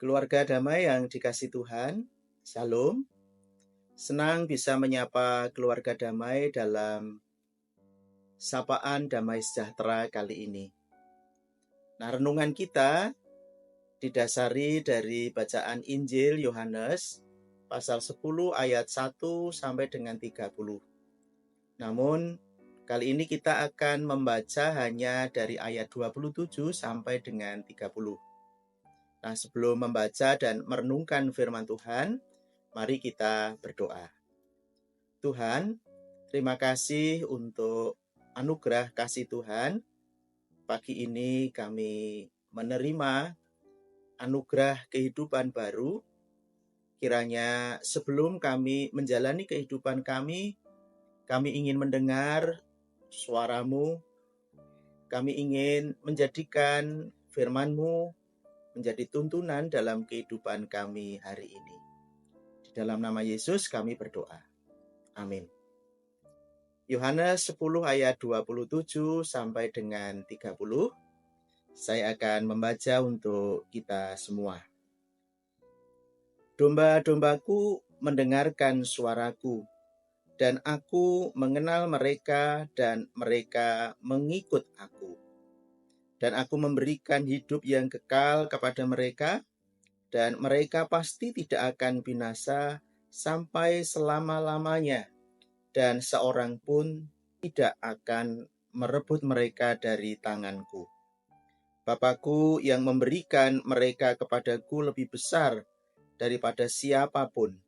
Keluarga damai yang dikasihi Tuhan, Shalom. Senang bisa menyapa keluarga damai dalam sapaan damai sejahtera kali ini. Nah, renungan kita didasari dari bacaan Injil Yohanes pasal 10 ayat 1 sampai dengan 30. Namun, kali ini kita akan membaca hanya dari ayat 27 sampai dengan 30. Nah, sebelum membaca dan merenungkan firman Tuhan, mari kita berdoa. Tuhan, terima kasih untuk anugerah kasih Tuhan. Pagi ini kami menerima anugerah kehidupan baru. Kiranya sebelum kami menjalani kehidupan kami ingin mendengar suara-Mu. Kami ingin menjadikan firman-Mu menjadi tuntunan dalam kehidupan kami hari ini. Di dalam nama Yesus kami berdoa. Amin. Yohanes 10 ayat 27 sampai dengan 30. Saya akan membaca untuk kita semua. Domba-dombaku mendengarkan suaraku, dan aku mengenal mereka dan mereka mengikut aku. Dan aku memberikan hidup yang kekal kepada mereka, dan mereka pasti tidak akan binasa sampai selama-lamanya, dan seorang pun tidak akan merebut mereka dari tanganku. Bapakku yang memberikan mereka kepadaku lebih besar daripada siapapun,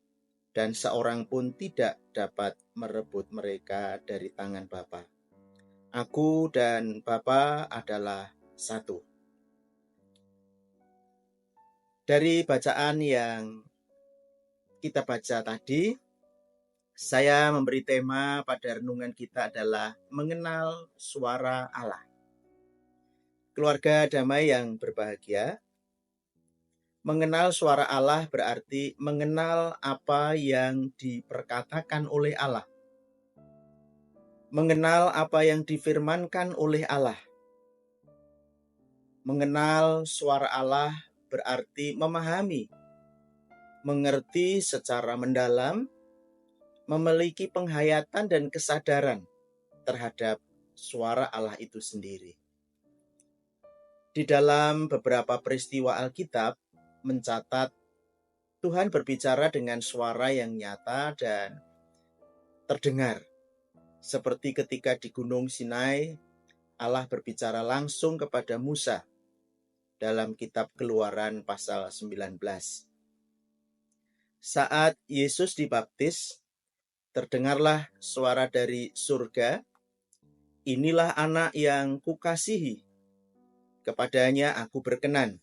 dan seorang pun tidak dapat merebut mereka dari tangan Bapa. Aku dan Bapa adalah satu. Dari bacaan yang kita baca tadi, saya memberi tema pada renungan kita adalah mengenal suara Allah. Keluarga damai yang berbahagia, mengenal suara Allah berarti mengenal apa yang diperkatakan oleh Allah. Mengenal apa yang difirmankan oleh Allah. Mengenal suara Allah berarti memahami, mengerti secara mendalam, memiliki penghayatan dan kesadaran terhadap suara Allah itu sendiri. Di dalam beberapa peristiwa Alkitab mencatat Tuhan berbicara dengan suara yang nyata dan terdengar. Seperti ketika di Gunung Sinai, Allah berbicara langsung kepada Musa dalam kitab Keluaran pasal 19. Saat Yesus dibaptis, terdengarlah suara dari surga, "Inilah anak yang kukasihi, kepadanya aku berkenan."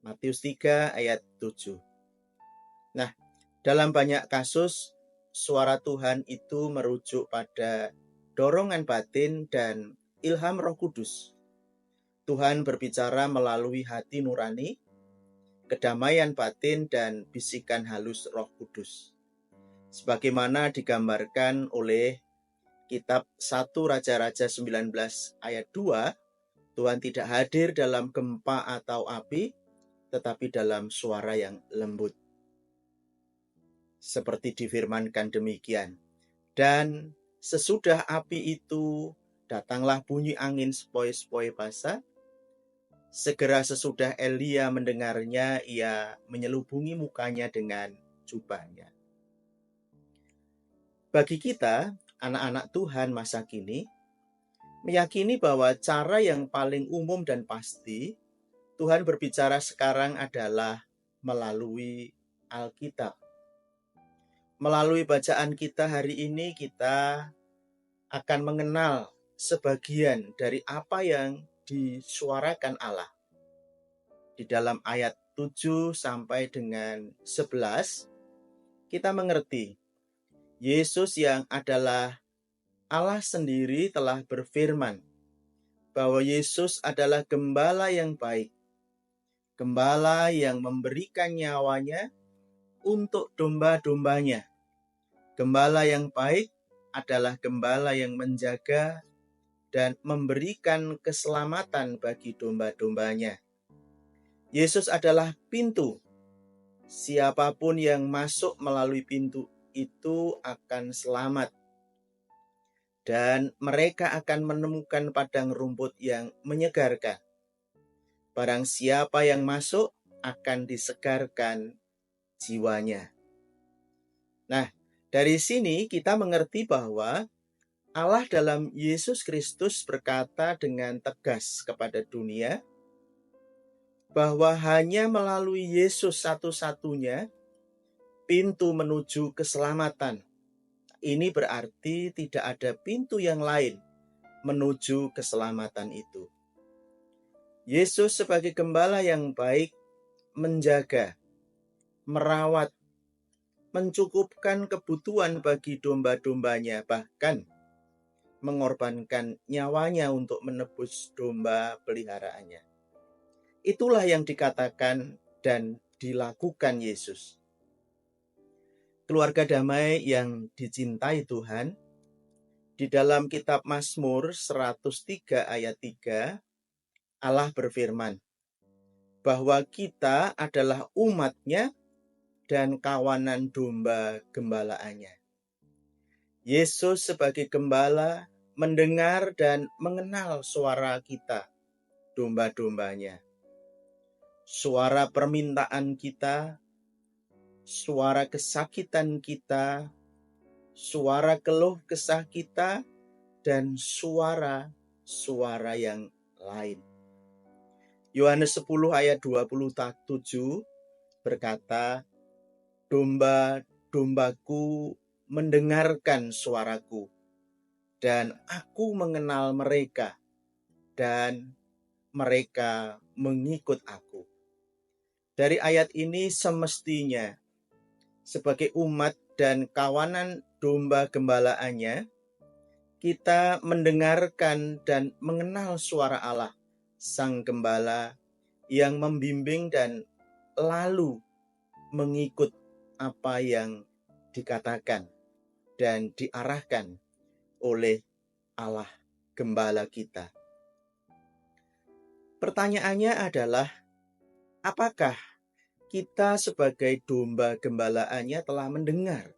Matius 3 ayat 7. Nah, dalam banyak kasus, suara Tuhan itu merujuk pada dorongan batin dan ilham Roh Kudus. Tuhan berbicara melalui hati nurani, kedamaian batin, dan bisikan halus Roh Kudus. Sebagaimana digambarkan oleh kitab 1 Raja-Raja 19 ayat 2, Tuhan tidak hadir dalam gempa atau api, tetapi dalam suara yang lembut. Seperti difirmankan demikian. Dan sesudah api itu datanglah bunyi angin sepoi-sepoi basah. Segera sesudah Elia mendengarnya, ia menyelubungi mukanya dengan jubahnya. Bagi kita, anak-anak Tuhan masa kini, meyakini bahwa cara yang paling umum dan pasti Tuhan berbicara sekarang adalah melalui Alkitab. Melalui bacaan kita hari ini, kita akan mengenal sebagian dari apa yang disuarakan Allah. Di dalam ayat 7 sampai dengan 11, kita mengerti Yesus yang adalah Allah sendiri telah berfirman bahwa Yesus adalah gembala yang baik, gembala yang memberikan nyawanya untuk domba-dombanya. Gembala yang baik adalah gembala yang menjaga dan memberikan keselamatan bagi domba-dombanya. Yesus adalah pintu. Siapapun yang masuk melalui pintu itu akan selamat. Dan mereka akan menemukan padang rumput yang menyegarkan. Barang siapa yang masuk akan disegarkan jiwanya. Nah, dari sini kita mengerti bahwa Allah dalam Yesus Kristus berkata dengan tegas kepada dunia bahwa hanya melalui Yesus satu-satunya pintu menuju keselamatan. Ini berarti tidak ada pintu yang lain menuju keselamatan itu. Yesus sebagai gembala yang baik menjaga, merawat, mencukupkan kebutuhan bagi domba-dombanya, bahkan mengorbankan nyawanya untuk menebus domba peliharaannya. Itulah yang dikatakan dan dilakukan Yesus. Keluarga damai yang dicintai Tuhan, di dalam kitab Mazmur 103 ayat 3, Allah berfirman bahwa kita adalah umat-Nya dan kawanan domba gembalaannya. Yesus sebagai gembala mendengar dan mengenal suara kita, domba-dombanya. Suara permintaan kita, suara kesakitan kita, suara keluh kesah kita, dan suara-suara yang lain. Yohanes 10 ayat 27 berkata, domba-dombaku mendengarkan suaraku, dan aku mengenal mereka, dan mereka mengikut aku. Dari ayat ini semestinya sebagai umat dan kawanan domba gembalaannya, kita mendengarkan dan mengenal suara Allah, Sang Gembala yang membimbing dan lalu mengikut apa yang dikatakan dan diarahkan oleh Allah Gembala kita. Pertanyaannya adalah, apakah kita sebagai domba gembalaannya telah mendengar,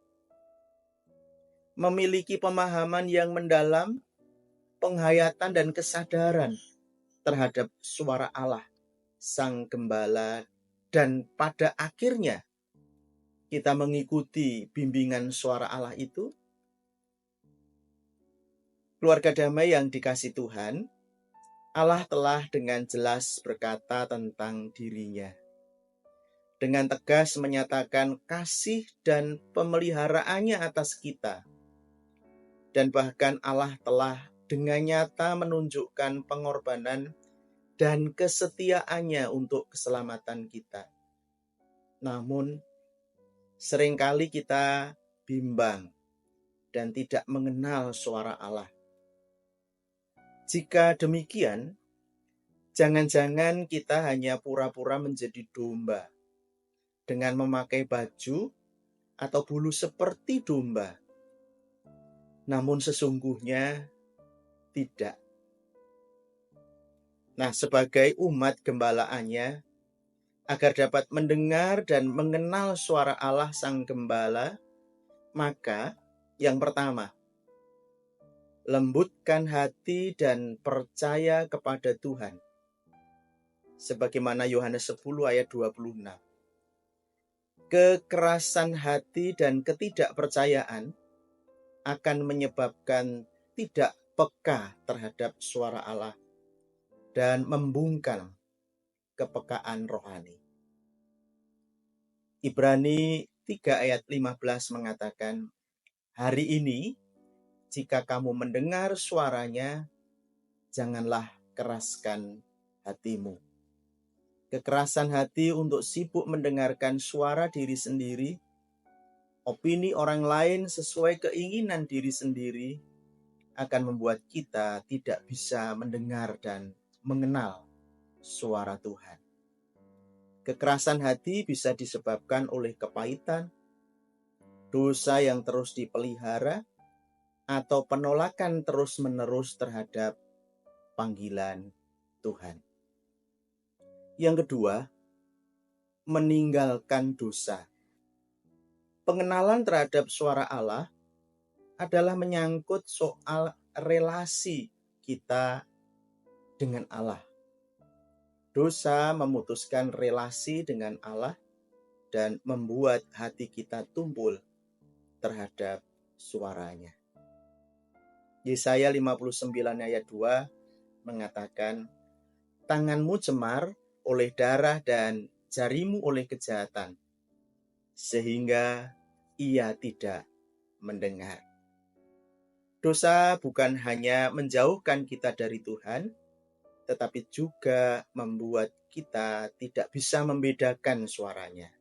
memiliki pemahaman yang mendalam, penghayatan dan kesadaran terhadap suara Allah, Sang Gembala, dan pada akhirnya kita mengikuti bimbingan suara Allah itu? Keluarga damai yang dikasihi Tuhan, Allah telah dengan jelas berkata tentang dirinya. Dengan tegas menyatakan kasih dan pemeliharaannya atas kita. Dan bahkan Allah telah dengan nyata menunjukkan pengorbanan dan kesetiaannya untuk keselamatan kita. Namun, seringkali kita bimbang dan tidak mengenal suara Allah. Jika demikian, jangan-jangan kita hanya pura-pura menjadi domba dengan memakai baju atau bulu seperti domba. Namun sesungguhnya tidak. Nah, sebagai umat gembalaannya, agar dapat mendengar dan mengenal suara Allah Sang Gembala, maka yang pertama, lembutkan hati dan percaya kepada Tuhan. Sebagaimana Yohanes 10 ayat 26. Kekerasan hati dan ketidakpercayaan akan menyebabkan tidak peka terhadap suara Allah dan membungkam kepekaan rohani. Ibrani 3 ayat 15 mengatakan, hari ini jika kamu mendengar suaranya, janganlah keraskan hatimu. Kekerasan hati untuk sibuk mendengarkan suara diri sendiri, opini orang lain sesuai keinginan diri sendiri, akan membuat kita tidak bisa mendengar dan mengenal suara Tuhan. Kekerasan hati bisa disebabkan oleh kepahitan, dosa yang terus dipelihara, atau penolakan terus-menerus terhadap panggilan Tuhan. Yang kedua, meninggalkan dosa. Pengenalan terhadap suara Allah adalah menyangkut soal relasi kita dengan Allah. Dosa memutuskan relasi dengan Allah dan membuat hati kita tumpul terhadap suaranya. Yesaya 59 ayat 2 mengatakan, tanganmu cemar oleh darah dan jarimu oleh kejahatan, sehingga ia tidak mendengar. Dosa bukan hanya menjauhkan kita dari Tuhan, tetapi juga membuat kita tidak bisa membedakan suaranya.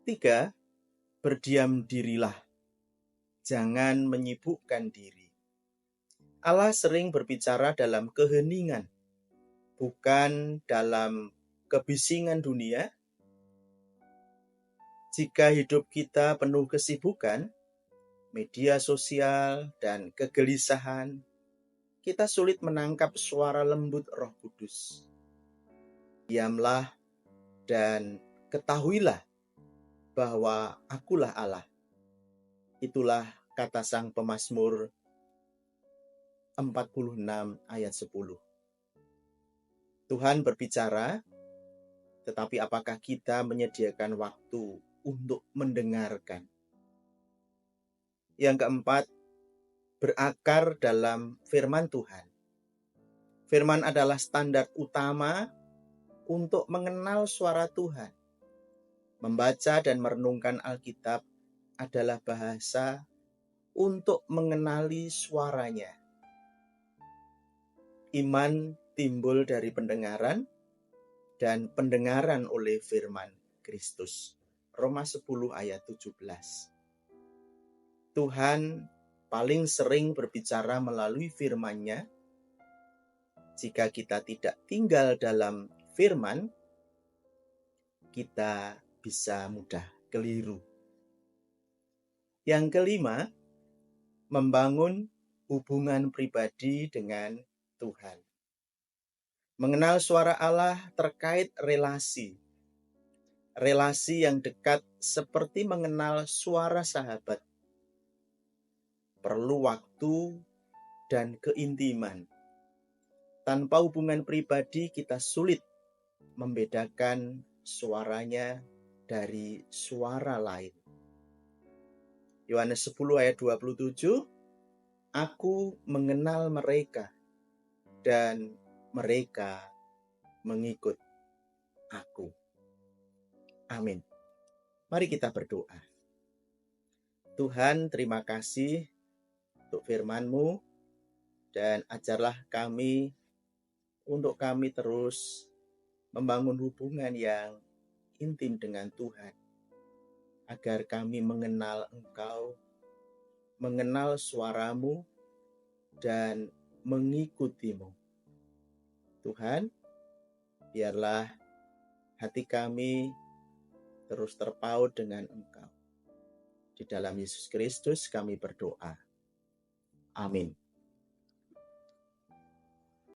3, berdiam dirilah. Jangan menyibukkan diri. Allah sering berbicara dalam keheningan, bukan dalam kebisingan dunia. Jika hidup kita penuh kesibukan, media sosial, dan kegelisahan, kita sulit menangkap suara lembut Roh Kudus. Diamlah dan ketahuilah bahwa akulah Allah. Itulah kata sang pemazmur 46 ayat 10. Tuhan berbicara, tetapi apakah kita menyediakan waktu untuk mendengarkan? Yang keempat, berakar dalam firman Tuhan. Firman adalah standar utama untuk mengenal suara Tuhan. Membaca dan merenungkan Alkitab adalah bahasa untuk mengenali suaranya. Iman timbul dari pendengaran dan pendengaran oleh firman Kristus. Roma 10 ayat 17. Tuhan paling sering berbicara melalui firman-Nya. Jika kita tidak tinggal dalam firman, kita bisa mudah keliru. Yang kelima, membangun hubungan pribadi dengan Tuhan. Mengenal suara Allah terkait relasi. Relasi yang dekat seperti mengenal suara sahabat. Perlu waktu dan keintiman. Tanpa hubungan pribadi kita sulit membedakan suaranya dari suara lain. Yohanes 10 ayat 27, aku mengenal mereka dan mereka mengikut aku. Amin. Mari kita berdoa. Tuhan, terima kasih untuk firman-Mu dan ajarlah kami untuk kami terus membangun hubungan yang intim dengan Tuhan, agar kami mengenal Engkau, mengenal suara-Mu, dan mengikuti-Mu. Tuhan, biarlah hati kami terus terpaut dengan Engkau. Di dalam Yesus Kristus kami berdoa. Amin.